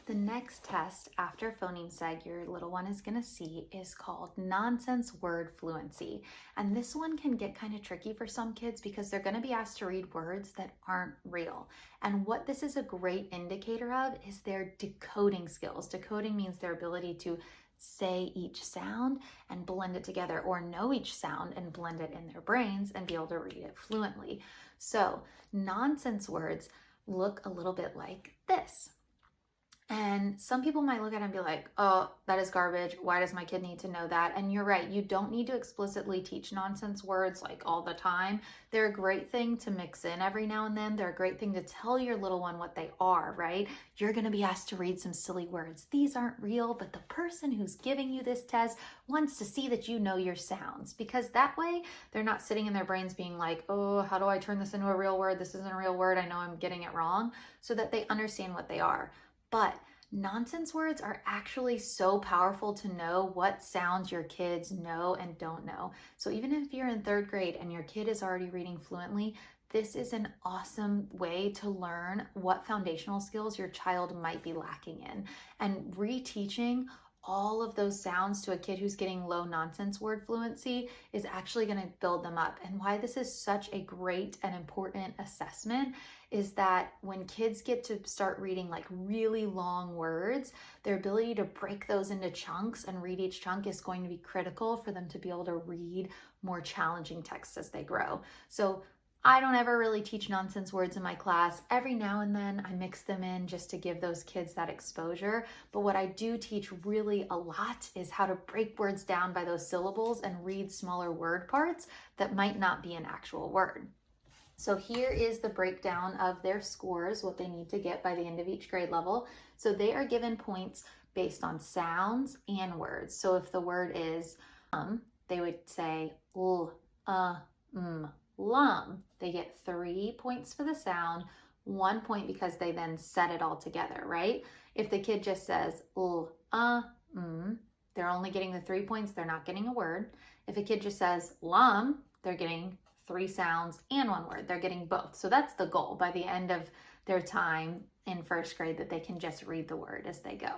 The next test after phoneme seg your little one is going to see is called nonsense word fluency. And this one can get kind of tricky for some kids because they're going to be asked to read words that aren't real. And what this is a great indicator of is their decoding skills. Decoding means their ability to say each sound and blend it together, or know each sound and blend it in their brains and be able to read it fluently. So nonsense words look a little bit like this. And some people might look at it and be like, oh, that is garbage. Why does my kid need to know that? And you're right. You don't need to explicitly teach nonsense words like all the time. They're a great thing to mix in every now and then. They're a great thing to tell your little one what they are, right? You're going to be asked to read some silly words. These aren't real, but the person who's giving you this test wants to see that you know your sounds, because that way they're not sitting in their brains being like, oh, how do I turn this into a real word? This isn't a real word. I know I'm getting it wrong, so that they understand what they are. But nonsense words are actually so powerful to know what sounds your kids know and don't know. So even if you're in 3rd grade and your kid is already reading fluently, this is an awesome way to learn what foundational skills your child might be lacking in. And reteaching all of those sounds to a kid who's getting low nonsense word fluency is actually going to build them up. And why this is such a great and important assessment is that when kids get to start reading like really long words, their ability to break those into chunks and read each chunk is going to be critical for them to be able to read more challenging texts as they grow. So I don't ever really teach nonsense words in my class. Every now and then I mix them in just to give those kids that exposure. But what I do teach really a lot is how to break words down by those syllables and read smaller word parts that might not be an actual word. So here is the breakdown of their scores, what they need to get by the end of each grade level. So they are given points based on sounds and words. So if the word is they would say lum. They get 3 points for the sound, 1 point because they then said it all together, right? If the kid just says they're only getting the 3 points, they're not getting a word. If a kid just says lum, they're getting 3 sounds and 1 word. They're getting both. So that's the goal by the end of their time in 1st grade, that they can just read the word as they go.